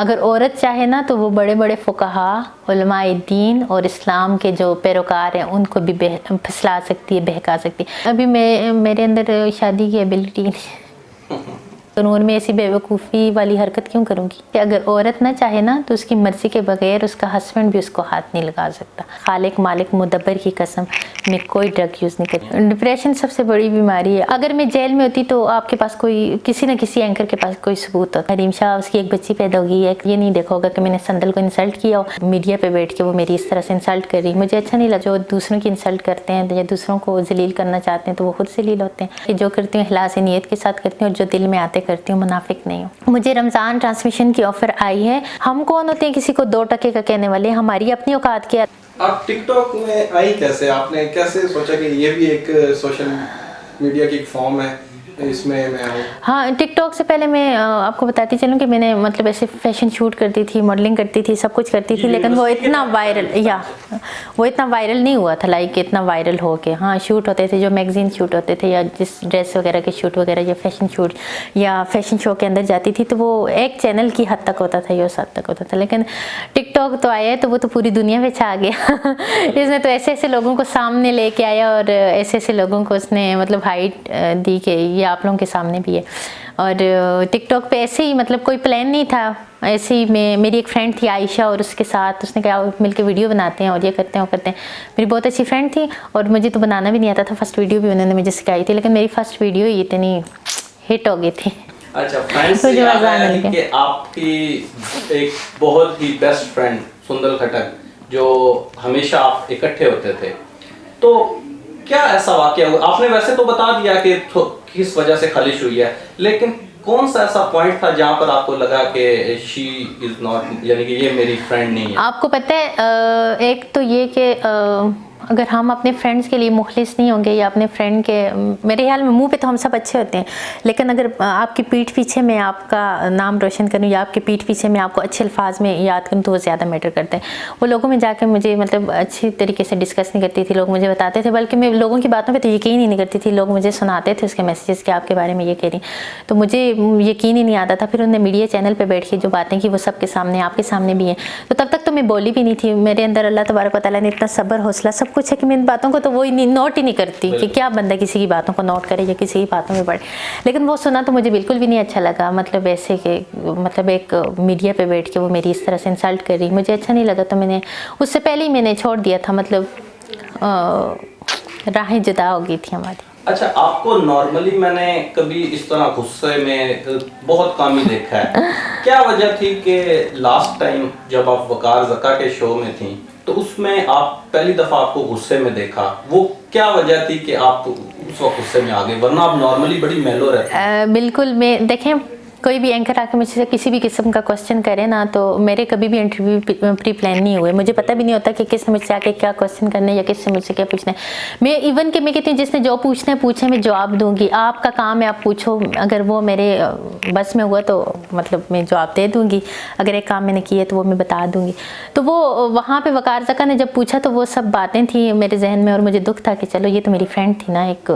اگر عورت چاہے نا تو وہ بڑے بڑے فقہا، علماء دین اور اسلام کے جو پیروکار ہیں ان کو بھی پھسلا سکتی ہے، بہکا سکتی ہے. ابھی میرے اندر شادی کی ایبلٹی قانون میں ایسی بے وقوفی والی حرکت کیوں کروں گی کہ اگر عورت نہ چاہے نا تو اس کی مرضی کے بغیر اس کا ہسبینڈ بھی اس کو ہاتھ نہیں لگا سکتا. خالق مالک مدبر کی قسم میں کوئی ڈرگ یوز نہیں کرتی. ڈپریشن سب سے بڑی بیماری ہے. اگر میں جیل میں ہوتی تو آپ کے پاس کوئی کسی نہ کسی اینکر کے پاس کوئی ثبوت ہوتا. حریم شاہ اس کی ایک بچی پیدا ہوگی ہے، یہ نہیں دیکھا ہوگا کہ میں نے سندل کو انسلٹ کیا ہو، میڈیا پہ بیٹھ کے وہ میری اس طرح سے انسلٹ کر رہی. مجھے اچھا نہیں لگا جو دوسروں کی انسلٹ کرتے ہیں یا دوسروں کو ذلیل کرنا چاہتے ہیں تو وہ خود ذلیل ہوتے ہیں. کہ جو کرتی ہوں اخلاص نیت کے ساتھ کرتی ہوں اور جو دل میں آتے کرتی ہوں، منافق نہیں ہوں. مجھے رمضان ٹرانسمیشن کی آفر آئی ہے. ہم کون ہوتے ہیں کسی کو 2 ٹکے کا کہنے والے؟ ہماری اپنی اوقات کیا. آپ ٹک ٹاک میں آئی کیسے؟ آپ نے کیسے سوچا کہ یہ بھی ایک سوشل میڈیا کی ایک فارم ہے، اس میں میں آؤں؟ ہاں، ٹک ٹاک سے پہلے میں آپ کو بتاتی چلوں کہ میں نے مطلب ایسے فیشن شوٹ کرتی تھی، ماڈلنگ کرتی تھی، سب کچھ کرتی تھی، لیکن وہ اتنا وائرل نہیں ہوا تھا لائک اتنا وائرل ہو کے. ہاں، شوٹ ہوتے تھے جو میگزین شوٹ ہوتے تھے یا جس ڈریس وغیرہ کے شوٹ وغیرہ یا فیشن شوٹ یا فیشن شو کے اندر جاتی تھی تو وہ ایک چینل کی حد تک ہوتا تھا یا اس حد تک ہوتا تھا. لیکن ٹک ٹاک تو آیا ہے تو وہ تو پوری دنیا میں چھا گیا. اس نے تو ایسے ایسے لوگوں کو سامنے لے کے آیا اور ایسے ایسے لوگوں کو اس نے مطلب ہائٹ دی کہ یہ آپ لوگوں کے سامنے بھی ہے. اور ٹک ٹاک پہ ایسے ہی مطلب کوئی پلان نہیں تھا، ایسے ہی میری ایک فرینڈ تھی عائشہ اور اس کے ساتھ اس نے کہا مل کے ویڈیو بناتے ہیں اور یہ کرتے ہیں وہ کرتے ہیں. میری بہت اچھی فرینڈ تھی اور مجھے تو بنانا بھی نہیں آتا تھا. فرسٹ ویڈیو بھی انہوں نے مجھے سکھائی تھی لیکن میری فرسٹ ویڈیو ہی اتنی ہٹ ہو گئی تھی. اچھا، فرینڈ سے یاد آیا کہ آپ کی ایک بہت ہی بیسٹ فرینڈ سندر کھٹک جو ہمیشہ آپ اکٹھے ہوتے تھے، تو کیا ایسا واقعہ ہوا؟ آپ نے ویسے تو بتا دیا کہ کس وجہ سے خلش ہوئی ہے، لیکن کون سا ایسا پوائنٹ تھا جہاں پر آپ کو لگا کہ شی از ناٹ، یعنی کہ یہ میری فرینڈ نہیں ہے؟ آپ کو پتہ ہے ایک تو یہ کہ اگر ہم اپنے فرینڈس کے لیے مخلص نہیں ہوں گے یا اپنے فرینڈ کے، میرے خیال میں منہ پہ تو ہم سب اچھے ہوتے ہیں لیکن اگر آپ کی پیٹھ پیچھے میں آپ کا نام روشن کروں یا آپ کی پیٹھ پیچھے میں آپ کو اچھے الفاظ میں یاد کروں تو وہ زیادہ میٹر کرتے ہیں. وہ لوگوں میں جا کے مجھے مطلب اچھی طریقے سے ڈسکس نہیں کرتی تھی، لوگ مجھے بتاتے تھے، بلکہ میں لوگوں کی باتوں پہ تو یقین ہی نہیں کرتی تھی. لوگ مجھے سناتے تھے اس کے میسیجز کہ آپ کے بارے میں یہ کہہ رہی تو مجھے یقین ہی نہیں آتا تھا. پھر انہوں نے میڈیا چینل پہ بیٹھ کے جو باتیں کی وہ سب کے سامنے آپ کے سامنے بھی ہیں، تو تب تک تو میں بولی بھی نہیں تھی. میرے اندر اللہ تبارک و تعالیٰ نے اتنا صبر حوصلہ سب کچھ ہے کہ میں ان باتوں کو تو وہ نوٹ ہی نہیں کرتی کہ کیا بندہ کسی کی باتوں کو نوٹ کرے یا کسی کی باتوں میں پڑھے. لیکن وہ سنا تو مجھے بالکل بھی نہیں اچھا لگا. مطلب ایسے کہ مطلب ایک میڈیا پہ بیٹھ کے وہ میری اس طرح سے انسلٹ کر رہی، مجھے اچھا نہیں لگا. تو میں نے اس سے پہلے ہی میں نے چھوڑ دیا تھا، مطلب راہیں جدا ہو گئی تھی ہماری. اچھا، آپ کو نارملی میں نے کبھی اس طرح غصے میں بہت کم ہی دیکھا ہے. کیا وجہ تھی کہ لاسٹ ٹائم جب آپ وقار زکا کے شو میں تھیں تو اس میں آپ پہلی دفعہ آپ کو غصے میں دیکھا، وہ کیا وجہ تھی کہ آپ اس وقت غصے میں آ گئے؟ ورنہ آپ نارملی بڑی میلو رہتے. بالکل. میں دیکھیں کوئی بھی اینکر آ کے مجھ سے کسی بھی قسم کا کوسچن کرے نا تو میرے کبھی بھی انٹرویو پری پلان نہیں ہوئے. مجھے پتہ بھی نہیں ہوتا کہ کس نے مجھ سے آ کے کیا کوسچن کرنا ہے یا کس سے مجھ سے کیا پوچھنا ہے. میں ایون کہ میں کہتی ہوں جس نے جو پوچھنا ہے پوچھے، میں جواب دوں گی. آپ کا کام ہے آپ پوچھو، اگر وہ میرے بس میں ہوا تو مطلب میں جواب دے دوں گی. اگر ایک کام میں نے کیا ہے تو وہ میں بتا دوں گی. تو وہ وہاں پہ وقار زکا نے جب پوچھا تو وہ سب باتیں تھیں میرے ذہن میں اور مجھے دکھ تھا کہ چلو یہ تو میری فرینڈ تھی نا، ایک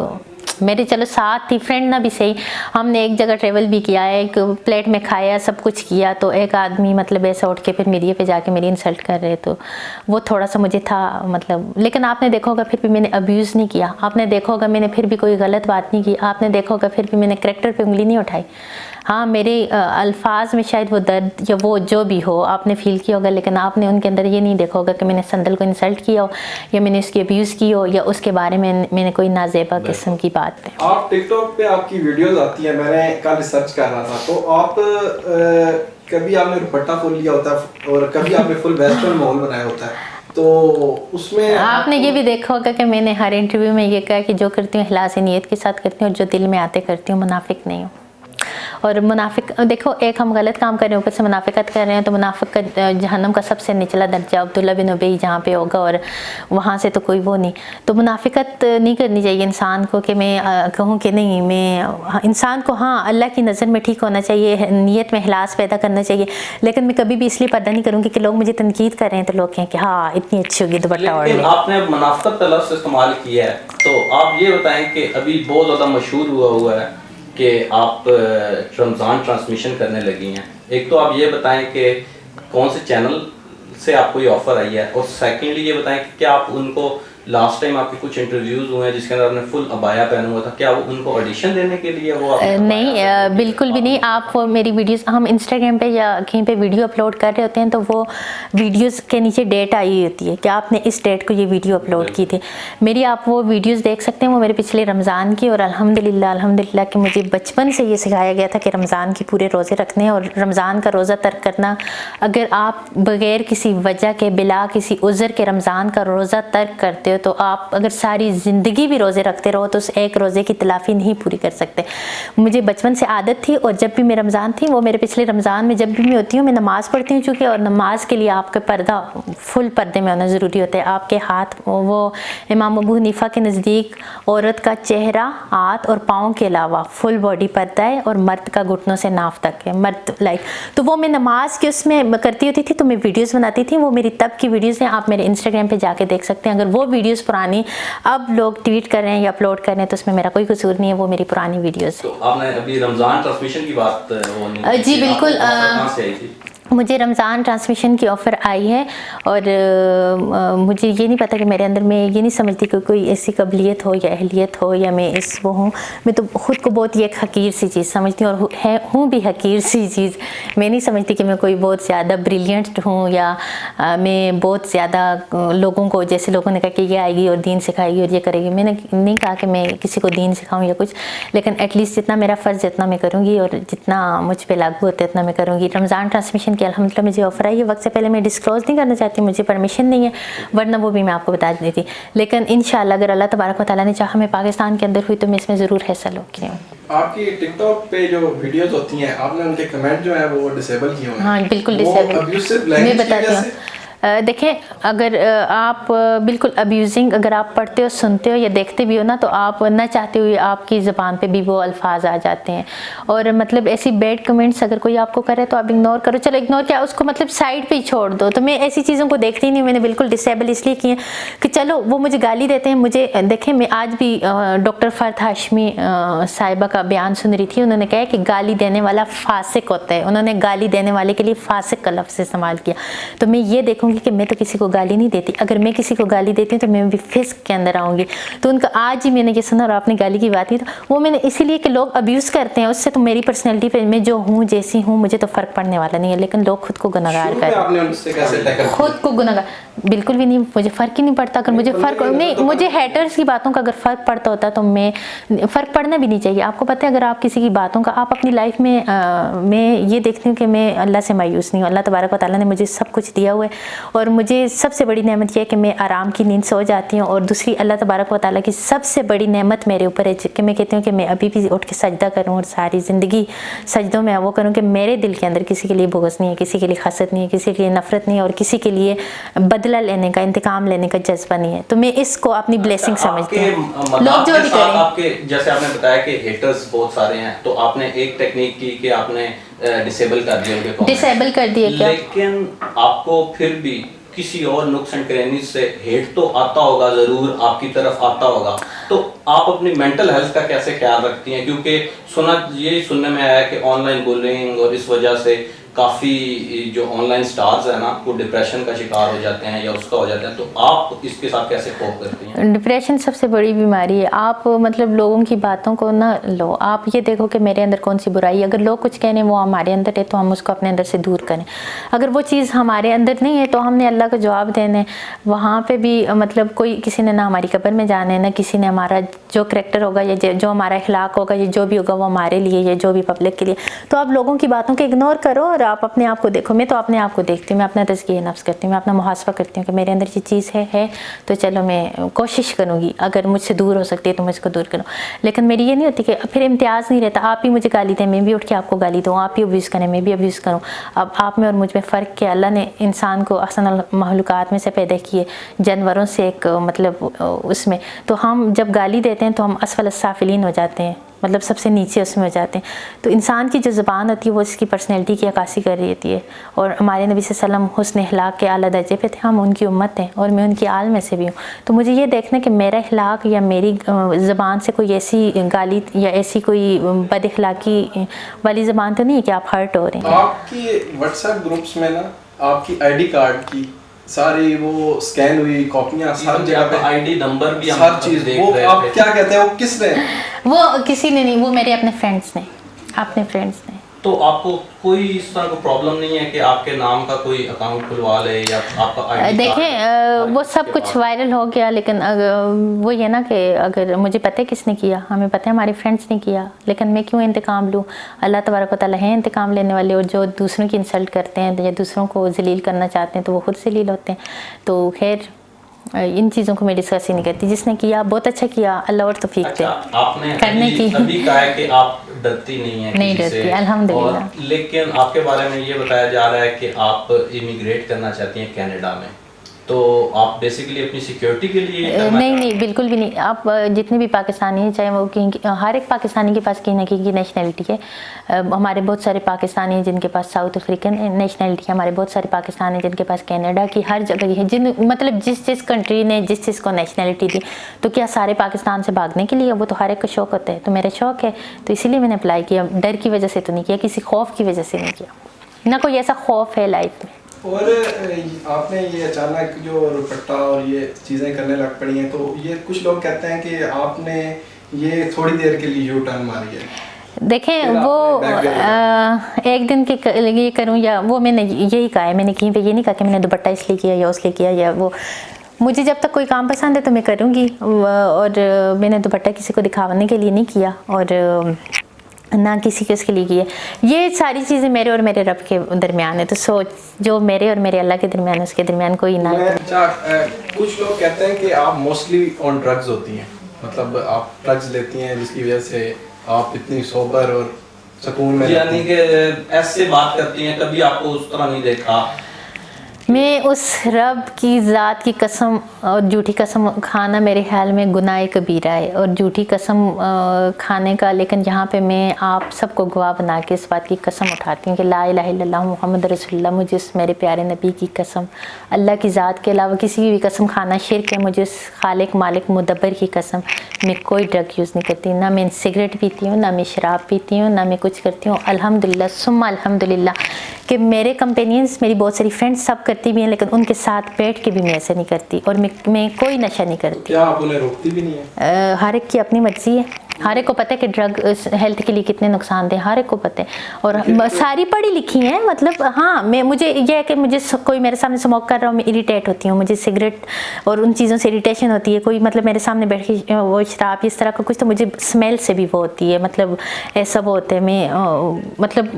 میرے چلو ساتھ تھی، فرینڈ نہ بھی صحیح، ہم نے ایک جگہ ٹریول بھی کیا، ایک پلیٹ میں کھایا، سب کچھ کیا. تو ایک آدمی مطلب ایسا اٹھ کے پھر میڈیا پہ جا کے میری انسلٹ کر رہے تو وہ تھوڑا سا مجھے تھا مطلب. لیکن آپ نے دیکھا ہوگا پھر بھی میں نے ابیوز نہیں کیا، آپ نے دیکھا ہوگا میں نے پھر بھی کوئی غلط بات نہیں کی، آپ نے دیکھا ہوگا پھر بھی میں نے کریکٹر پہ انگلی نہیں اٹھائی. ہاں، میرے الفاظ میں شاید وہ درد یا وہ جو بھی ہو آپ نے فیل کیا ہوگا، لیکن آپ نے ان کے اندر یہ نہیں دیکھا ہوگا کہ میں نے سندل کو انسلٹ کیا ہو یا میں نے اس کی ابیوز کی ہو یا اس کے بارے میں میں نے کوئی نازیبا قسم کی بات. آپ ٹک ٹاک پہ آپ کی ویڈیوز آتی ہیں، میں نے کل ریسرچ کر رہا تھا، تو آپ کبھی آپ نے دوپٹہ فل لیا ہوتا ہے اور کبھی آپ نے فل ویسٹرن ماحول بنایا ہوتا ہے، تو اس میں آپ نے یہ بھی دیکھا ہوگا کہ میں نے ہر انٹرویو میں یہ کہا کہ جو کرتی ہوں اخلاص نیت کے ساتھ کرتی ہوں اور جو دل میں آتے کرتی ہوں، منافق نہیں ہوں. اور منافق دیکھو، ایک ہم غلط کام کر رہے ہیں اوپر سے منافقت کر رہے ہیں، تو منافق کا جہنم کا سب سے نچلا درجہ عبداللہ بن ابی جہاں پہ ہوگا اور وہاں سے تو کوئی وہ نہیں. تو منافقت نہیں کرنی چاہیے انسان کو کہ میں کہوں کہ نہیں، میں انسان کو ہاں اللہ کی نظر میں ٹھیک ہونا چاہیے، نیت میں اخلاص پیدا کرنا چاہیے، لیکن میں کبھی بھی اس لیے پردہ نہیں کروں گی کہ لوگ مجھے تنقید کر رہے ہیں تو لوگ کہیں کہ ہاں اتنی اچھی ہوگی دوپٹہ اوڑھ لے. آپ نے منافقت کا لفظ استعمال کیا ہے تو آپ یہ بتائیں کہ ابھی بہت زیادہ مشہور ہوا ہے کہ آپ رمضان ٹرانسمیشن کرنے لگی ہیں، ایک تو آپ یہ بتائیں کہ کون سے چینل سے آپ کو یہ آفر آئی ہے, اور سیکنڈلی یہ بتائیں کہ کیا آپ ان کو لاسٹ ٹائم آپ کے کچھ انٹرویوز ہوئے ہیں جس کے اندر آپ نے فل ابایا پہنا ہوا تھا, کیا وہ ان کو آڈیشن دینے کے لیے وہ نہیں, بالکل بھی نہیں. آپ میری ویڈیوز, ہم انسٹاگرام پہ یا کہیں پہ ویڈیو اپلوڈ کر رہے ہوتے ہیں تو وہ ویڈیوز کے نیچے ڈیٹ آئی ہوتی ہے کہ آپ نے اس ڈیٹ کو یہ ویڈیو اپلوڈ کی تھی. میری آپ وہ ویڈیوز دیکھ سکتے ہیں, وہ میرے پچھلے رمضان کی, اور الحمدللہ کہ مجھے بچپن سے یہ سکھایا گیا تھا کہ رمضان کی پورے روزے رکھنے, اور رمضان کا روزہ ترک کرنا, اگر آپ بغیر کسی وجہ کے بلا کسی عذر کے رمضان کا روزہ ترک کرتے ہو تو آپ اگر ساری زندگی بھی روزے رکھتے رہو تو اس ایک روزے کی تلافی نہیں پوری کر سکتے. مجھے بچپن سے عادت تھی, اور جب بھی میں رمضان تھی, وہ میرے پچھلے رمضان میں جب بھی میں ہوتی ہوں, میں نماز پڑھتی ہوں چونکہ, اور نماز کے لیے آپ کا پردہ فل پردے میں ہونا ضروری ہوتا ہے. آپ کے ہاتھ, وہ امام ابو حنیفہ کے نزدیک عورت کا چہرہ, ہاتھ اور پاؤں کے علاوہ فل باڈی پردہ ہے, اور مرد کا گھٹنوں سے ناف تک ہے, مرد تو وہ میں نماز کے اس میں کرتی ہوتی تھی, تو میں ویڈیوز بناتی تھی. وہ میری تب کی ویڈیوز ہیں, آپ میرے انسٹاگرام پہ جا کے دیکھ سکتے ہیں. اگر وہ ویڈیوز پرانی اب لوگ ٹویٹ کر رہے ہیں یا اپلوڈ کر رہے ہیں تو اس میں میرا کوئی قصور نہیں ہے, وہ میری پرانی ویڈیوز ہیں. تو آپ نے ابھی رمضان ٹرانسمیشن کی بات جی بالکل, کہاں سے آئی تھی؟ مجھے رمضان ٹرانسمیشن کی آفر آئی ہے, اور مجھے یہ نہیں پتا کہ میرے اندر, میں یہ نہیں سمجھتی کہ کوئی ایسی قابلیت ہو یا اہلیت ہو یا میں اس وہ ہوں. میں تو خود کو بہت یہ ایک حقیر سی چیز سمجھتی ہوں, اور ہوں بھی حقیر سی چیز. میں نہیں سمجھتی کہ میں کوئی بہت زیادہ بریلینٹ ہوں, یا میں بہت زیادہ لوگوں کو, جیسے لوگوں نے کہا کہ یہ آئے گی اور دین سکھائے گی اور یہ کرے گی. میں نے نہیں کہا کہ میں کسی کو دین سکھاؤں یا کچھ, لیکن ایٹ لیسٹ جتنا میرا فرض اتنا میں کروں گی, اور جتنا مجھ پہ لاگو ہوتا ہے اتنا میں کروں گی. رمضان ٹرانسمیشن کی الحمدللہ مجھے آفر آئی ہے. وقت سے پہلے میں ڈسکلوز نہیں کرنا چاہتی, مجھے پرمیشن نہیں ہے, ورنہ وہ بھی میں آپ کو بتا دیتی. لیکن انشاءاللہ اگر اللہ تبارک و تعالیٰ نے چاہا میں پاکستان کے اندر ہوئی تو میں اس میں ضرور حصہ لوں گی. آپ کی ٹک ٹاک پہ جو ویڈیوز ہوتی ہیں, آپ نے ان کے کمنٹ جو ہیں وہ ڈسیبل کیے ہوئے ہیں. ہاں بالکل ڈسیبل. میں بتاتی ہوں, دیکھیں اگر آپ بالکل ابیوزنگ اگر آپ پڑھتے ہو, سنتے ہو یا دیکھتے بھی ہو نا, تو آپ نہ چاہتے ہوئے آپ کی زبان پہ بھی وہ الفاظ آ جاتے ہیں. اور مطلب ایسی بیڈ کمنٹس اگر کوئی آپ کو کرے تو آپ اگنور کرو. چلو اگنور کیا, اس کو مطلب سائڈ پہ ہی چھوڑ دو. تو میں ایسی چیزوں کو دیکھتی نہیں, میں نے بالکل ڈسیبل اس لیے کیے کہ چلو وہ مجھے گالی دیتے ہیں. مجھے دیکھیں, میں آج بھی ڈاکٹر فرد ہاشمی صاحبہ کا بیان سن رہی تھی. انہوں نے کہا کہ گالی دینے والا فاسق ہوتا ہے. انہوں نے گالی دینے والے کے لیے فاسق کا لفظ استعمال کیا. تو میں یہ دیکھوں کہ میں تو کسی کو گالی نہیں دیتی. اگر میں کسی کو گالی دیتی ہوں تو میں بھی فسق کے اندر آؤں گی. تو ان کا آج ہی میں نے یہ سنا, اور آپ نے گالی کی بات کی, تو وہ میں نے اسی لیے کہ لوگ ابیوز کرتے ہیں اس سے. تو میری پرسنالٹی پہ میں جو ہوں جیسی ہوں مجھے تو فرق پڑنے والا نہیں ہے, لیکن لوگ خود کو گناہگار کرتے, خود کو گناہگار بالکل بھی نہیں. مجھے فرق ہی نہیں پڑتا. اگر مجھے فرق نہیں, مجھے ہیٹرز کی باتوں کا اگر فرق پڑتا ہوتا تو میں, فرق پڑنا بھی نہیں چاہیے. آپ کو پتہ ہے اگر آپ کسی کی باتوں کا, آپ اپنی لائف میں, میں یہ دیکھتی ہوں کہ میں اللہ سے مایوس نہیں ہوں. اللہ تبارک و تعالیٰ نے مجھے سب کچھ دیا ہوا ہے, اور مجھے سب سے بڑی نعمت یہ ہے کہ میں آرام کی نیند سو جاتی ہوں. اور دوسری اللہ تبارک و تعالیٰ کی سب سے بڑی نعمت میرے اوپر ہے کہ میں کہتی ہوں کہ میں ابھی بھی اٹھ کے سجدہ کروں, اور ساری زندگی سجدوں میں وہ کروں کہ میرے دل کے اندر کسی کے لیے بغض نہیں ہے, کسی کے لیے حسد نہیں ہے, کسی کے لیے نفرت نہیں ہے, اور کسی کے لیے بدلہ لینے کا, انتقام لینے کا جذبہ نہیں ہے. تو میں اس کو اپنی بلیسنگ سمجھتی ہوں. لوگ جو بھی کریں, آپ کے جیسے آپ نے بتایا کہ ہیٹرز بہت سارے ہیں, تو آپ نے ایک ٹیکنیک کی کہ آپ نے ڈسیبل کر دیا, ڈسیبل کر دیا کیا, لیکن آپ کو پھر بھی کسی اور نقص اینڈ کرینیز سے ہیٹ تو آتا ہوگا, ضرور آپ کی طرف آتا ہوگا. تو آپ اپنی مینٹل ہیلتھ کا کیسے خیال رکھتی ہیں؟ کیونکہ یہی سننے میں آیا کہ آن لائن بولنگ اور اس وجہ سے کافی جو آن لائن سٹارز ہیں نا وہ ڈپریشن کا شکار ہو جاتے ہیں یا اس کا ہو جاتے ہیں. تو آپ اس کے ساتھ کیسے کوپ کرتی ہیں؟ ڈپریشن سب سے بڑی بیماری ہے. آپ مطلب لوگوں کی باتوں کو نہ لو, آپ یہ دیکھو کہ میرے اندر کون سی برائی ہے. اگر لوگ کچھ کہنے وہ ہمارے اندر ہے تو ہم اس کو اپنے اندر سے دور کریں. اگر وہ چیز ہمارے اندر نہیں ہے تو ہم نے اللہ کو جواب دینا ہے. وہاں پہ بھی مطلب کوئی کسی نے نہ ہماری قبر میں جانا ہے, نہ کسی نے ہمارا جو کریکٹر ہوگا یا جو ہمارا اخلاق ہوگا یا جو بھی ہوگا وہ ہمارے لیے یا جو بھی پبلک کے لیے. تو آپ لوگوں کی باتوں کو اگنور کرو اور آپ اپنے آپ کو دیکھو. میں تو اپنے آپ کو دیکھتی ہوں, میں اپنا تزکیہ نفس کرتی ہوں, میں اپنا محاسبہ کرتی ہوں کہ میرے اندر یہ چیز ہے تو چلو میں کوشش کروں گی اگر مجھ سے دور ہو سکتی ہے تو میں اس کو دور کروں. لیکن میری یہ نہیں ہوتی کہ پھر امتیاز نہیں رہتا, آپ ہی مجھے گالی دیں میں بھی اٹھ کے آپ کو گالی دوں, آپ ہی ابیوز کریں میں بھی ابیوز کروں. اب آپ میں اور مجھ میں فرق کیا؟ اللہ نے انسان کو احسن المخلوقات میں سے پیدا کیے, جانوروں سے ایک مطلب اس میں, تو ہم جب گالی دیتے ہیں تو ہم اسفل السافلین ہو جاتے ہیں. مطلب سب سے نیچے اس میں ہو جاتے ہیں. تو انسان کی جو زبان ہوتی ہے وہ اس کی پرسنالٹی کی عکاسی کر رہی ہوتی ہے. اور ہمارے نبی صلی اللہ علیہ وسلم حسن اخلاق کے اعلیٰ درجے پہ تھے, ہم ان کی امت ہیں اور میں ان کی آل میں سے بھی ہوں. تو مجھے یہ دیکھنا کہ میرا اخلاق یا میری زبان سے کوئی ایسی گالی یا ایسی کوئی بد اخلاقی والی زبان تو نہیں ہے کہ آپ ہرٹ ہو رہے ہیں. آپ کی واٹس ایپ گروپس میں نا آپ کی آئی ڈی کارڈ کی ساری وہ سکین ہوئی کاپیاں ہر جگہ پہ, آئی ڈی نمبر بھی ہر چیز, وہ آپ کیا کہتے ہیں وہ کس نے؟ وہ کسی نے نہیں, وہ میرے اپنے فرینڈس نے, اپنے فرینڈس نے. تو آپ کو کوئی اس طرح کو پرابلم نہیں ہے کہ آپ کے نام کا کوئی اکاؤنٹ کھلوا لے یا آپ کا دیکھیں وہ سب کچھ وائرل ہو گیا, لیکن وہ یہ نا کہ اگر مجھے پتہ ہے کس نے کیا, ہمیں پتہ ہے ہمارے فرینڈس نے کیا, لیکن میں کیوں انتقام لوں؟ اللہ تبارک و تعالیٰ ہیں انتقام لینے والے, اور جو دوسروں کی انسلٹ کرتے ہیں یا دوسروں کو ذلیل کرنا چاہتے ہیں تو وہ خود ذلیل ہوتے ہیں. تو خیر ان چیزوں کو میں ڈسکس ہی نہیں کرتی. جس نے کیا بہت اچھا کیا, اللہ اور توفیق دے آپ نے کرنے کی. ابھی کہا ہے کہ آپ ڈرتی نہیں ہیں, نہیں ڈرتی الحمدللہ. لیکن آپ کے بارے میں یہ بتایا جا رہا ہے کہ آپ امیگریٹ کرنا چاہتی ہیں کینیڈا میں, تو آپ بیسیکلی اپنی سیکیورٹی کے لیے؟ نہیں بالکل بھی نہیں. آپ جتنے بھی پاکستانی ہیں, چاہے وہ کہیں, ہر ایک پاکستانی کے پاس کہیں نہ کہیں کی نیشنلٹی ہے. ہمارے بہت سارے پاکستانی ہیں جن کے پاس ساؤتھ افریقن نیشنلٹی ہے, ہمارے بہت سارے پاکستانی ہیں جن کے پاس کینیڈا کی, ہر جگہ کی ہے, جن مطلب جس کنٹری نے جس کو نیشنلٹی دی. تو کیا سارے پاکستان سے بھاگنے کے لیے؟ وہ تو ہر ایک کو شوق ہوتا ہے, تو میرا شوق ہے, تو اسی لیے میں نے اپلائی کیا. ڈر کی وجہ سے تو نہیں کیا, کسی خوف کی وجہ سے نہیں کیا, نہ کوئی ایسا خوف ہے لائف میں. اور آپ نے یہ اچانک جو دوپٹہ اور یہ چیزیں کرنے لگ پڑی ہیں, تو یہ کچھ لوگ کہتے ہیں کہ آپ نے یہ تھوڑی دیر کے لیے یو ٹرن ماری ہے. دیکھیں وہ ایک دن کے یہ کروں یا وہ, میں نے یہی کہا ہے, میں نے کہیں پہ یہ نہیں کہا کہ میں نے دوپٹہ اس لیے کیا یا اس لیے کیا یا وہ. مجھے جب تک کوئی کام پسند ہے تو میں کروں گی, اور میں نے دوپٹہ کسی کو دکھانے کے لیے نہیں کیا اور نہ کسی کے اس کے لیے کیا. یہ ساری چیزیں میرے اور میرے رب کے درمیان ہے, تو سوچ جو میرے اور میرے اللہ کے درمیان ہے اس کے درمیان کوئی نہ. کچھ لوگ کہتے ہیں کہ آپ موسٹلی آن ڈرگز ہوتی ہیں, مطلب آپ ڈرگز لیتی ہیں جس کی وجہ سے آپ اتنی سوبر اور سکون میں, یعنی کہ ایسے بات کرتی ہیں, کبھی آپ کو اس طرح نہیں دیکھا. میں اس رب کی ذات کی قسم, اور جھوٹی قسم کھانا میرے خیال میں گناہ کبیرہ ہے, اور جھوٹی قسم کھانے کا, لیکن یہاں پہ میں آپ سب کو گواہ بنا کے اس بات کی قسم اٹھاتی ہوں کہ لا الہ الا اللہ محمد رسول اللہ. مجھے اس میرے پیارے نبی کی قسم, اللہ کی ذات کے علاوہ کسی کی بھی قسم کھانا شرک ہے. مجھے اس خالق مالک مدبر کی قسم, میں کوئی ڈرگ یوز نہیں کرتی, نہ میں سگریٹ پیتی ہوں, نہ میں شراب پیتی ہوں, نہ میں کچھ کرتی ہوں. الحمدللہ ثم الحمدللہ کہ میرے کمپینینس, میری بہت ساری فرینڈس سب کرتی بھی ہیں, لیکن ان کے ساتھ بیٹھ کے بھی میں ایسے نہیں کرتی, اور میں کوئی نشہ نہیں کرتی. کیا آپ انہیں روکتی بھی نہیں ہیں؟ ہر ایک کی اپنی مرضی ہے, ہر ایک کو پتہ ہے کہ ڈرگ ہیلتھ کے لیے کتنے نقصان دہ, ہر ایک کو پتہ ہے, اور ساری پڑھی لکھی ہیں. مطلب ہاں مجھے یہ ہے کہ مجھے کوئی میرے سامنے اسموک کر رہا ہوں, میں اریٹیٹ ہوتی ہوں, مجھے سگریٹ اور ان چیزوں سے اریٹیشن ہوتی ہے. کوئی مطلب میرے سامنے بیٹھ کے وہ شراب اس طرح کا کچھ, تو مجھے اسمیل سے بھی وہ ہوتی ہے, مطلب ایسا وہ ہوتا ہے, میں مطلب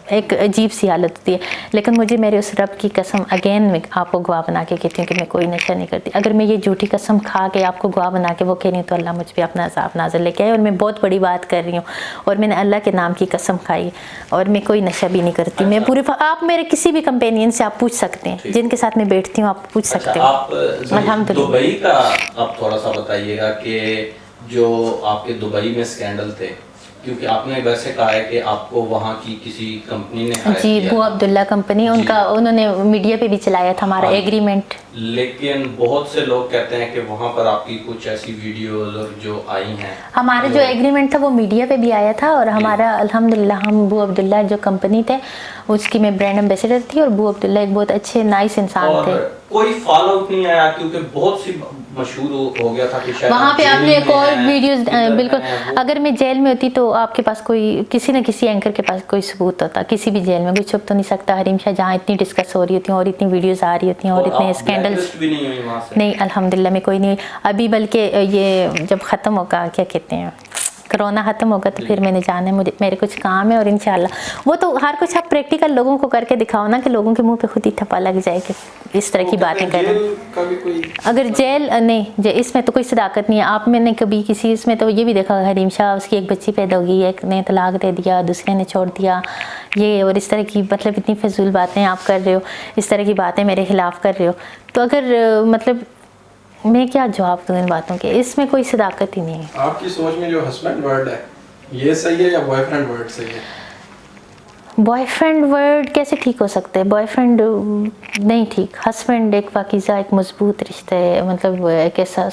ایک عجیب سی حالت ہوتی ہے. لیکن مجھے میرے اس رب کی قسم, اگین میں آپ کو گواہ بنا کے کہتی ہوں کہ میں کوئی نشہ نہیں کرتی. اگر میں یہ جھوٹی قسم کھا کے آپ کو گواہ بنا کے وہ کہہ رہی ہوں تو اللہ مجھ پہ اپنا عذاب نازل لے کے آئے. اور میں بہت بڑی بات کر رہی ہوں, اور میں نے اللہ کے نام کی قسم کھائی, اور میں کوئی نشہ بھی نہیں کرتی. میں پورے آپ میرے کسی بھی کمپینین سے آپ پوچھ سکتے ہیں, جن کے ساتھ میں بیٹھتی ہوں آپ پوچھ سکتے ہو. الحمدللہ. دبئی کا آپ تھوڑا سا بتائیے گا کہ جو آپ کے دبئی میں اسکینڈل تھے, کیونکہ آپ نے ویسے کہا ہے کہ آپ کو وہاں کی کسی کمپنی نے ہائر جی, کیا بو عبداللہ کمپنی, ان کا انہوں نے میڈیا پہ بھی چلایا تھا ہمارا ایگریمنٹ. لیکن بہت سے لوگ کہتے ہیں کہ وہاں پر آپ کی کچھ ایسی ویڈیوز اور جو آئی ہیں, ہمارا جو ایگریمنٹ تھا وہ میڈیا پہ بھی آیا تھا, اور ہمارا الحمدللہ ہم بو عبداللہ جو کمپنی تھے اس کی میں برانڈ ایمبیسڈر تھی, اور بو عبداللہ ایک بہت اچھے نائس انسان تھے. کوئی فالو اپ نہیں آیا کیونکہ بہت سی مشہور ہو گیا تھا کہ شاید وہاں پہ آپ نے ایک اور ویڈیوز, بالکل اگر میں جیل میں ہوتی تو آپ کے پاس کوئی, کسی نہ کسی اینکر کے پاس کوئی ثبوت ہوتا. کسی بھی جیل میں کوئی چھپ تو نہیں سکتا. حریم شاہ جہاں اتنی ڈسکس ہو رہی ہوتی ہیں اور اتنی ویڈیوز آ رہی ہوتی ہیں اور اتنے اسکینڈلز, نہیں الحمدللہ میں کوئی نہیں ابھی. بلکہ یہ جب ختم ہوگا, کیا کہتے ہیں, کرونا ختم ہوگا تو پھر میں نے جانا ہے, میرے کچھ کام ہے, اور انشاءاللہ وہ تو ہر کچھ آپ پریکٹیکل لوگوں کو کر کے دکھاؤ نا, کہ لوگوں کے منہ پہ خود ہی تھپا لگ جائے کہ اس طرح کی باتیں کریں. اگر جیل نہیں, اس میں تو کوئی صداقت نہیں ہے. آپ میں نے کبھی کسی اس میں تو یہ بھی دیکھا, حریم شاہ اس کی ایک بچی پیدا ہوگی, ایک نے طلاق دے دیا, دوسرے نے چھوڑ دیا, یہ اور اس طرح کی مطلب اتنی فضول باتیں آپ کر رہے ہو, اس طرح کی باتیں میرے خلاف کر رہے ہو. تو اگر مطلب میں کیا جواب دوں ان باتوں کے, اس میں کوئی صداقت ہی نہیں ہے. آپ کی سوچ میں جو ہسبینڈ ورڈ ہے یہ صحیح ہے یا بوائے فرینڈ ورڈ صحیح ہے؟ بوائے فرینڈ ورڈ کیسے ٹھیک ہو سکتا ہے؟ بوائے فرینڈ نہیں ٹھیک. ہسبینڈ ایک پاکیزہ ایک مضبوط رشتہ ہے, مطلب ایک ایسا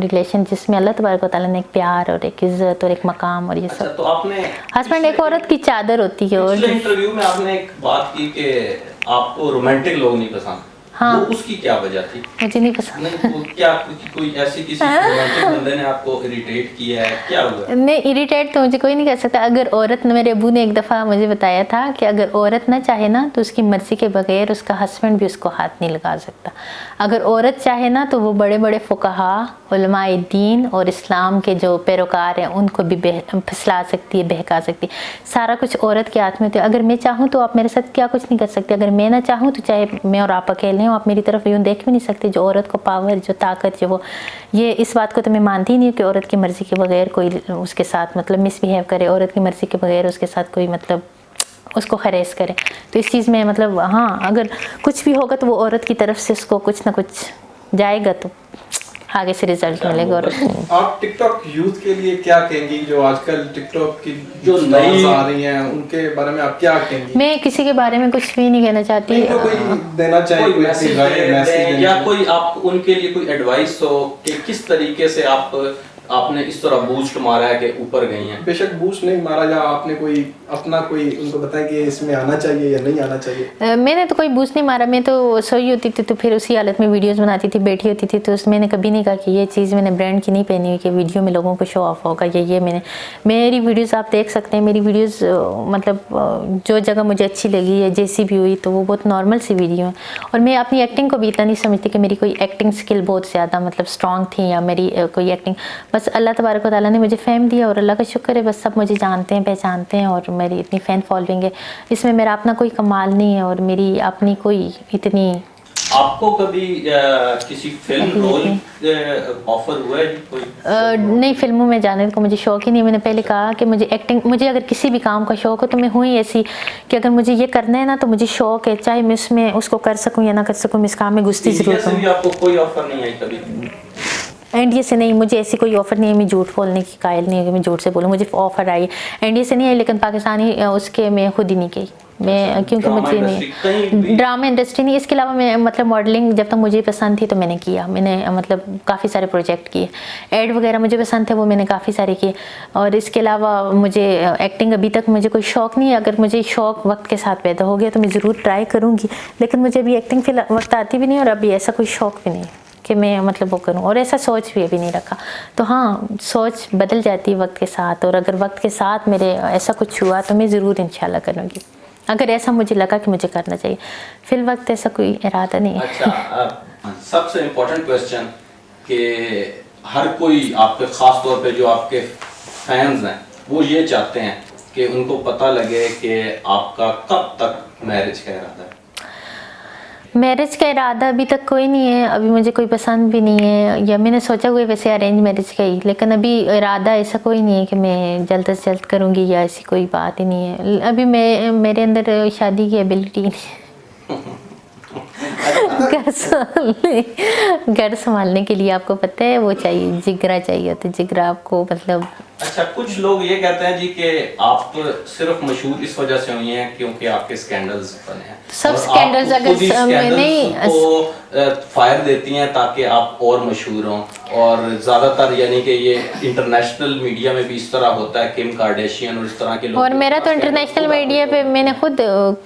ریلیشن جس میں اللہ تبارک و تعالیٰ نے ایک پیار اور ایک عزت اور ایک مقام اور یہ اچھا سب. تو آپ نے ہسبینڈ ایک عورت کی چادر ہوتی ہے. اور پچھلے انٹرویو میں آپ نے ایک بات کی کہ آپ کو رومانٹک لوگ نہیں پسند. ہاں. وہ اس کی کیا وجہ تھی؟ مجھے نہیں پسند. نہیں تو کیا کوئی ایسی کسی رومانٹک بندے نے آپ کو اریٹیٹ کیا ہے, کیا ہوا؟ نہیں اریٹیٹ تو مجھے کوئی نہیں کر سکتا. اگر عورت, میرے ابو نے ایک دفعہ مجھے بتایا تھا کہ اگر عورت نہ چاہے نا تو اس کی مرضی کے بغیر اس کا ہسبینڈ بھی اس کو ہاتھ نہیں لگا سکتا. اگر عورت چاہے نا تو وہ بڑے بڑے فقہا, علماء دین اور اسلام کے جو پیروکار ہیں ان کو بھی پھسلا سکتی ہے, بہکا سکتی ہے. سارا کچھ عورت کے ہاتھ میں ہوتا ہے. اگر میں چاہوں تو آپ میرے ساتھ کیا کچھ نہیں کر سکتے. اگر میں نہ چاہوں تو چاہے میں اور آپ اکیلے ہوں, آپ میری طرف یوں دیکھ بھی نہیں سکتے. جو عورت کو پاور, جو طاقت, جو وہ, یہ اس بات کو تو میں مانتی ہی نہیں ہوں کہ عورت کی مرضی کے بغیر کوئی اس کے ساتھ مطلب مس بیہیو کرے, عورت کی مرضی کے بغیر اس کے ساتھ کوئی مطلب اس کو خریز کرے. تو اس چیز میں مطلب ہاں اگر کچھ بھی ہوگا تو وہ عورت کی طرف سے اس کو کچھ نہ کچھ جائے گا تو آگے سے رزلٹ ملے گا. آپ ٹک ٹاک یوتھ کے لیے کیا کہیں گی, جو آج کل ٹک ٹاک کی جو نئی آ رہی ہیں ان کے بارے میں آپ کیا کہیں گی؟ میں کسی کے بارے میں کچھ بھی نہیں کہنا چاہتی. کوئی دینا چاہیے کوئی میسج یا کوئی آپ ان کے لیے کوئی ایڈوائس ہو کہ کس طریقے سے آپ نے اس طرح بوسٹ مارا ہے کہ اوپر گئی ہیں؟ بے شک بوسٹ نہیں مارا, یا آپ نے کوئی اپنا کوئی ان کو بتائیں کہ اس میں آنا چاہیے یا نہیں آنا چاہیے. میں نے تو کوئی بوسٹ نہیں مارا. میں تو سوئی ہوتی تھی تو پھر اسی حالت میں ویڈیوز بناتی تھی, بیٹھی ہوتی تھی, تو اس میں نے کبھی نہیں کہا کہ یہ چیز میں نے برانڈ کی نہیں پہنی ہوئی کہ ویڈیو میں لوگوں کو شو آف ہوگا یا یہ. میری ویڈیوز آپ دیکھ سکتے ہیں. میری ویڈیوز مطلب جو جگہ مجھے اچھی لگی ہے جیسی بھی ہوئی تو وہ بہت نارمل سی ویڈیو ہیں. اور میں اپنی ایکٹنگ کو بھی اتنا نہیں سمجھتی کہ میری کوئی ایکٹنگ اسکل بہت زیادہ مطلب اسٹرانگ تھی یا میری کوئی ایکٹنگ. بس اللہ تبارک و تعالیٰ نے مجھے فیم دیا اور اللہ کا شکر ہے, بس سب مجھے جانتے ہیں, پہچانتے ہیں, اور میری اتنی فین فالوئنگ ہے. اس میں میرا اپنا کوئی کمال نہیں ہے اور میری اپنی کوئی اتنی. آپ کو کبھی کسی فلم رول آفر ہوا ہے کوئی؟ نہیں, فلموں میں جانے کو مجھے شوق ہی نہیں. میں نے پہلے کہا کہ مجھے ایکٹنگ, مجھے اگر کسی بھی کام کا شوق ہو تو میں ہوں ہی ایسی کہ اگر مجھے یہ کرنا ہے نا تو مجھے شوق ہے, چاہے میں اس میں اس کو کر سکوں یا نہ کر سکوں, میں اس کام میں گھستی ضرور ہوں. آپ کو کوئی آفر نہیں آئی کبھی؟ انڈیا سے نہیں, مجھے ایسی کوئی آفر نہیں ہے. میں جھوٹ بولنے کی قائل نہیں ہے کہ میں جھوٹ سے بولوں. مجھے آفر آئی ہے انڈیا سے نہیں آئی, لیکن پاکستانی اس کے میں خود ہی نہیں گئی میں, کیونکہ مجھے نہیں ڈرامہ انڈسٹری نہیں. اس کے علاوہ میں مطلب ماڈلنگ جب تک مجھے پسند تھی تو میں نے کیا. میں نے مطلب کافی سارے پروجیکٹ کیے. ایڈ وغیرہ مجھے پسند تھے, وہ میں نے کافی سارے کیے. اور اس کے علاوہ مجھے ایکٹنگ ابھی تک مجھے کوئی شوق نہیں ہے. اگر مجھے شوق وقت کے ساتھ پیدا ہو گیا تو میں ضرور ٹرائی کروں گی, لیکن مجھے ابھی ایکٹنگ فی الوقت وقت آتی بھی نہیں, اور ابھی ایسا کوئی شوق بھی نہیں کہ میں مطلب وہ کروں, اور ایسا سوچ بھی ابھی نہیں رکھا. تو ہاں سوچ بدل جاتی ہے وقت کے ساتھ, اور اگر وقت کے ساتھ میرے ایسا کچھ ہوا تو میں ضرور انشاءاللہ کروں گی, اگر ایسا مجھے لگا کہ مجھے کرنا چاہیے. فی الوقت ایسا کوئی ارادہ نہیں ہے. اچھا, سب سے امپورٹنٹ کویسچن کہ ہر کوئی آپ کے, خاص طور پہ جو آپ کے فینز ہیں, وہ یہ چاہتے ہیں کہ ان کو پتہ لگے کہ آپ کا کب تک میرج کا ارادہ ہے؟ میرج کا ارادہ ابھی تک کوئی نہیں ہے. ابھی مجھے کوئی پسند بھی نہیں ہے, یا میں نے سوچا ہوئے ویسے ارینج میرج کا ہی, لیکن ابھی ارادہ ایسا کوئی نہیں ہے کہ میں جلد از جلد کروں گی, یا ایسی کوئی بات ہی نہیں ہے. ابھی میرے اندر شادی کی ایبلٹی نہیں. گھر سنبھالنے کے لیے آپ کو پتہ ہے وہ چاہیے, جگرا چاہیے. تو جگرا آپ کو مطلب. اچھا, کچھ لوگ یہ کہتے ہیں جی کہ آپ صرف مشہور اس وجہ سے ہوئی ہیں کیونکہ آپ کے سکینڈلز بنے ہیں. سب سکینڈلز اگر نہیں کو فائر دیتی ہیں تاکہ آپ اور مشہور ہوں, اور زیادہ تر یعنی کہ یہ انٹرنیشنل میڈیا میں بھی اس طرح ہوتا ہے, کم کارڈیشین اور اس طرح کے لوگ. اور میرا تو انٹرنیشنل میڈیا پہ میں نے خود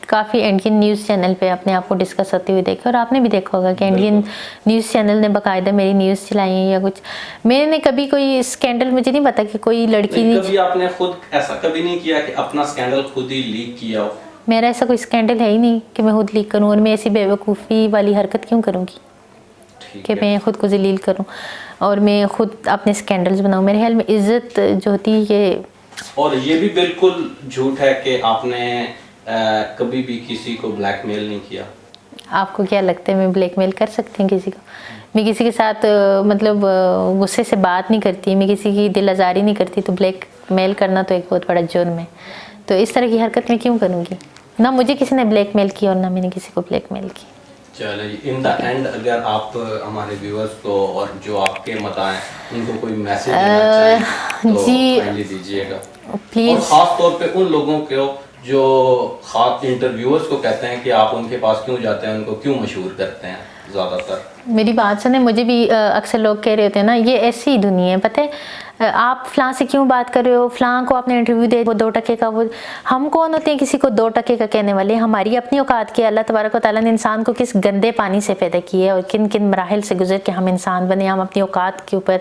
کافی انڈین نیوز چینل پہ اپنے آپ کو ڈسکس ہوتے ہوئے دیکھا, اور آپ نے بھی دیکھا ہوگا کہ انڈین نیوز چینل نے باقاعدہ میری نیوز چلائی ہے یا کچھ. میں نے کبھی کوئی اسکینڈل, مجھے نہیں پتا کہ کوئی لڑکی نہیں. کبھی آپ نے خود ایسا کبھی نہیں کیا کہ اپنا اسکینڈل خود ہی لیک کیا ہو؟ میرا ایسا کوئی اسکینڈل ہے ہی نہیں کہ میں خود لیک کروں, اور میں ایسی بے وقوفی والی حرکت کیوں کروں گی کہ میں خود کو ذلیل کروں اور میں خود اپنے اسکینڈلز بناؤں. میرے خیال میں عزت جو ہوتی ہے. اور یہ بھی بالکل جھوٹ ہے کہ آپ نے کبھی بھی کسی کو بلیک میل نہیں کیا. آپ کو کیا لگتا ہے میں بلیک میل کر سکتی ہوں کسی کو؟ میں کسی کے ساتھ مطلب غصے سے بات نہیں کرتی, میں کسی کی دل آزاری نہیں کرتی, تو بلیک میل کرنا تو ایک بہت بڑا جرم ہے. تو اس طرح کی حرکت میں کیوں کروں گی؟ نہ مجھے کسی نے بلیک میل کی اور نہ میں نے کسی کو بلیک میل کی. چلیں جی, ان دا اینڈ اگر آپ ہمارے ویورز کو اور جو آپ کے مداح ہیں ان کو کوئی میسج دینا چاہیں تو کائنڈلی دیجیے گا. Please. اور خاص طور پہ ان لوگوں کو جو خاص انٹرویورز کو کہتے ہیں کہ آپ ان کے پاس کیوں جاتے ہیں, ان کو کیوں مشہور کرتے ہیں زیادہ تر. میری بات سنیں, مجھے بھی اکثر لوگ کہہ رہے ہوتے ہیں نا یہ ایسی ہی دنیا ہے, پتہ ہے آپ فلاں سے کیوں بات کر رہے ہو, فلاں کو آپ نے انٹرویو دے, وہ 2 ٹکے کا, وہ ہم کون ہوتے ہیں کسی کو 2 ٹکے کا کہنے والے. ہماری اپنی اوقات کی اللہ تبارک و تعالیٰ نے انسان کو کس گندے پانی سے پیدا کیا ہے اور کن کن مراحل سے گزر کے ہم انسان بنے. ہم اپنی اوقات کے اوپر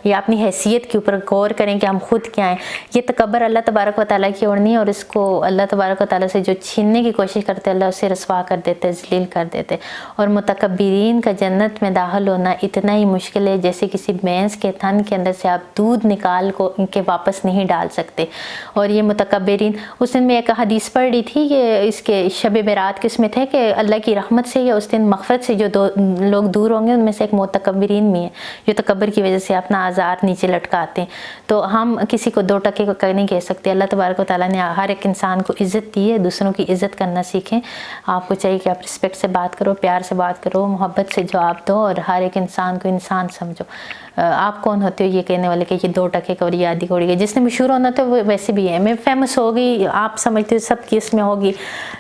یا اپنی حیثیت کے اوپر غور کریں کہ ہم خود کیا ہیں. یہ تکبر اللہ تبارک و تعالیٰ کی اور نہیں ہے, اور اس کو اللہ تبارک و تعالیٰ سے جو چھیننے کی کوشش کرتے اللہ اسے رسوا کر دیتے, ذلیل کر دیتے. اور متکبرین کا جنت میں داخل ہونا اتنا ہی مشکل ہے جیسے کسی بھینس کے تھن کے اندر سے آپ دودھ نکال کو کے واپس نہیں ڈال سکتے. اور یہ متکبرین, اس دن میں ایک حدیث پڑھ رہی تھی کہ اس کے شب برات کس میں تھے کہ اللہ کی رحمت سے یا اس دن مغفرت سے جو 2 لوگ دور ہوں گے ان میں سے ایک متکبرین بھی ہیں جو تکبر کی وجہ سے اپنا آزار نیچے لٹکاتے ہیں. تو ہم کسی کو 2 ٹکے کو نہیں کہہ سکتے. اللہ تبارک و تعالیٰ نے ہر ایک انسان کو عزت دی ہے, دوسروں کی عزت کرنا سیکھیں. آپ کو چاہیے کہ آپ رسپیکٹ سے بات کرو, پیار سے بات کرو, محبت سے جواب دو اور ہر ایک انسان کو انسان سمجھو. آپ کون ہوتے ہو یہ کہنے والے کہ یہ 2 ٹکے کا اور یہ آدھی کوڑی کا. جس نے مشہور ہونا تو وہ ویسے بھی ہے. میں فیمس ہوگی, آپ سمجھتے ہو سب کی اس میں ہوگی.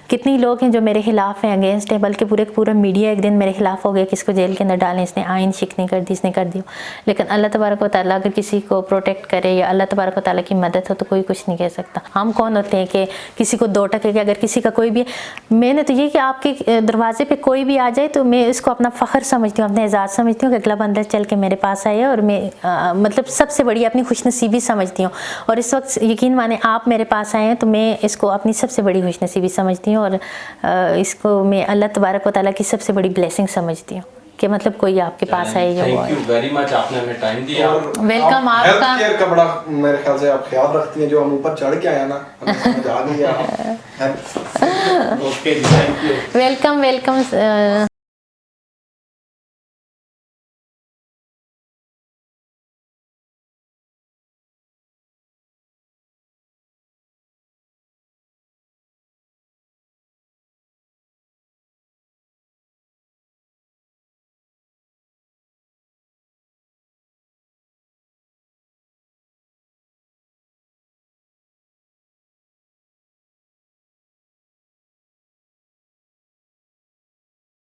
کتنی لوگ ہیں جو میرے خلاف ہیں, اگینسٹ ہیں, بلکہ پورا میڈیا ایک دن میرے خلاف ہو گیا کہ اس کو جیل کے اندر ڈالیں, اس نے آئین شکنی کر دی, اس نے کر دی. لیکن اللہ تبارک و تعالیٰ اگر کسی کو پروٹیکٹ کرے یا اللہ تبارک و تعالیٰ کی مدد ہو تو کوئی کچھ نہیں کہہ سکتا. ہم کون ہوتے ہیں کہ کسی کو 2 ٹکے کے, اگر کسی کا کوئی بھی, میں نے تو یہ کہ آپ کے دروازے پہ کوئی بھی آ جائے تو میں اس کو اپنا فخر سمجھتی ہوں, اپنا اعزاز سمجھتی ہوں کہ اگلا بندہ چل کے میرے پاس آیا, اور میں مطلب سب سے بڑی اپنی خوش نصیبی سمجھتی ہوں. اور اس وقت یقین مانیں آپ میرے پاس آئے ہیں تو میں اس کو اپنی سب سے بڑی خوش نصیبی سمجھتی ہوں, اور اس کو میں اللہ تبارک و تعالیٰ کی سب سے بڑی بلیسنگ سمجھتی ہوں کہ مطلب کوئی آپ کے پاس آئے. تھینک یو ویری مچ, آپ نے ہمیں ٹائم دیا. ویلکم. آپ ہیلتھ کا کیئر کا بڑا میرے خیال سے آپ خیال رکھتی ہیں, جو ہم اوپر چڑھ کے آئے نا ہمیں سمجھ آ گئی. Okay, thank you. ویلکم.